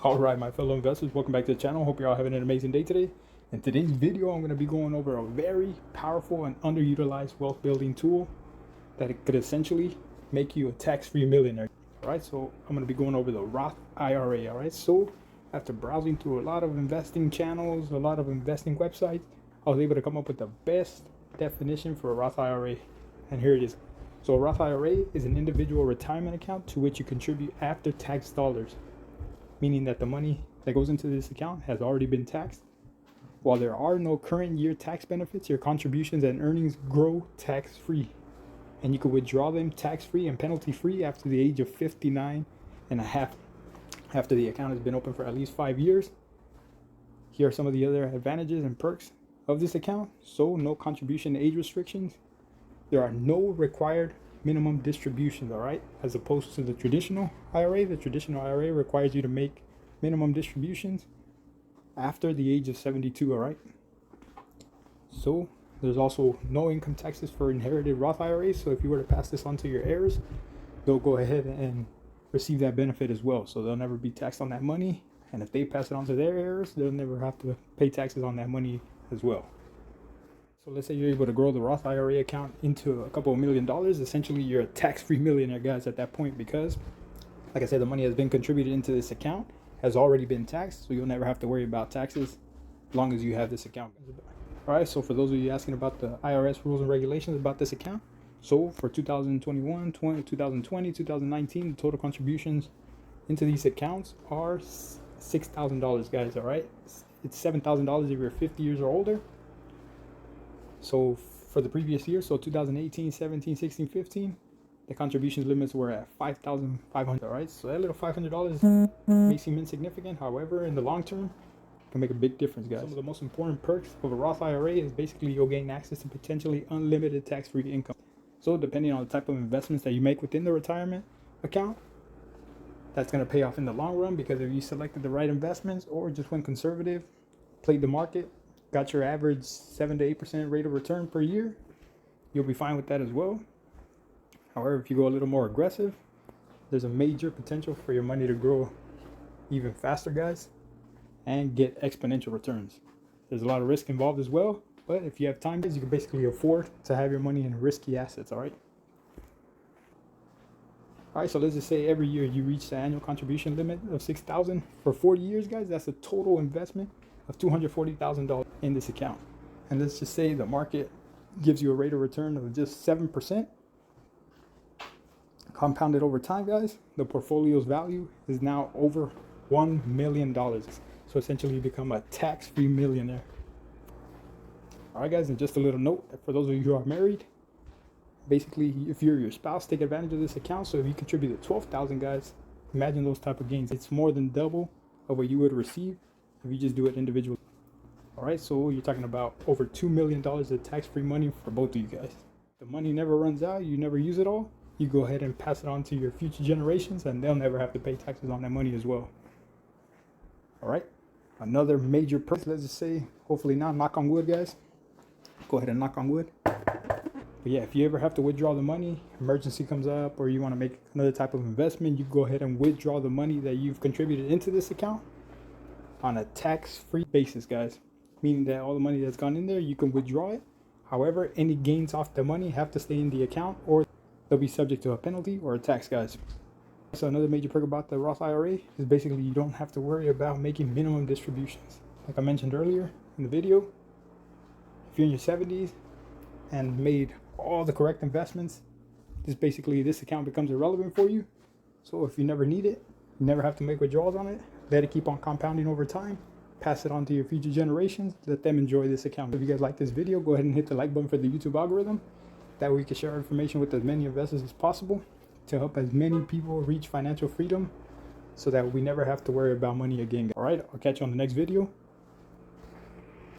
All right, my fellow investors, welcome back to the channel. Hope you're all having an amazing day today. In today's video, I'm going to be going over a very powerful and underutilized wealth building tool that it could essentially make you a tax-free millionaire. All right, so I'm going to be going over the Roth IRA. All right, so after browsing through a lot of investing channels, a lot of investing websites, I was able to come up with the best definition for a Roth IRA, and here it is. So a Roth IRA is an individual retirement account to which you contribute after tax dollars, meaning that the money that goes into this account has already been taxed. While there are no current year tax benefits, your contributions and earnings grow tax-free, and you can withdraw them tax-free and penalty-free after the age of 59 and a half, after the account has been open for at least 5 years. Here are some of the other advantages and perks of this account. So no contribution age restrictions. There are no required minimum distributions, all right, as opposed to the traditional IRA. The traditional IRA requires you to make minimum distributions after the age of 72, all right. So there's also no income taxes for inherited Roth IRAs. So if you were to pass this on to your heirs, they'll go ahead and receive that benefit as well. So they'll never be taxed on that money, and if they pass it on to their heirs, they'll never have to pay taxes on that money as well. So let's say you're able to grow the Roth IRA account into a couple of $1 million. Essentially, you're a tax-free millionaire, guys, at that point, because, like I said, the money has been contributed into this account, has already been taxed, so you'll never have to worry about taxes as long as you have this account. All right, so for those of you asking about the Irs Rules and Regulations about this account, so for 2021, 2020, 2019, the total contributions into these accounts are $6,000, guys, all right? It's $7,000 if you're 50 years or older. So for the previous year, so 2018, 17, 16, 15, the contributions limits were at $5,500, all right? So that little $500 may seem insignificant. However, in the long term, it can make a big difference, guys. Some of the most important perks of a Roth IRA is basically you'll gain access to potentially unlimited tax-free income. So depending on the type of investments that you make within the retirement account, that's going to pay off in the long run, because if you selected the right investments or just went conservative, played the market, got your average 7 to 8% rate of return per year, you'll be fine with that as well. However, if you go a little more aggressive, there's a major potential for your money to grow even faster, guys, and get exponential returns. There's a lot of risk involved as well, but if you have time, you can basically afford to have your money in risky assets, all right? All right, so let's just say every year you reach the annual contribution limit of $6,000 for 40 years, guys. That's a total investment of $240,000 in this account. And let's just say the market gives you a rate of return of just 7%. Compounded over time, guys, the portfolio's value is now over $1 million. So essentially you become a tax-free millionaire. All right, guys, and just a little note for those of you who are married, basically, if you're your spouse, take advantage of this account. So if you contribute $12,000, guys, imagine those type of gains. It's more than double of what you would receive if you just do it individually. All right, so you're talking about over $2 million of tax-free money for both of you guys. The money never runs out. You never use it all. You go ahead and pass it on to your future generations, and they'll never have to pay taxes on that money as well. All right, another major perk, let's just say, hopefully not, knock on wood, guys. Go ahead and knock on wood. But yeah, if you ever have to withdraw the money, emergency comes up, or you want to make another type of investment, you go ahead and withdraw the money that you've contributed into this account on a tax-free basis, guys. Meaning that all the money that's gone in there, you can withdraw it. However, any gains off the money have to stay in the account, or they'll be subject to a penalty or a tax, guys. So another major perk about the Roth IRA is basically you don't have to worry about making minimum distributions. Like I mentioned earlier in the video, if you're in your 70s and made all the correct investments, this account becomes irrelevant for you. So if you never need it, you never have to make withdrawals on it. Let it keep on compounding over time. Pass it on to your future generations. Let them enjoy this account. If you guys like this video, go ahead and hit the like button for the YouTube algorithm. That way we can share information with as many investors as possible to help as many people reach financial freedom, so that we never have to worry about money again. All right, I'll catch you on the next video.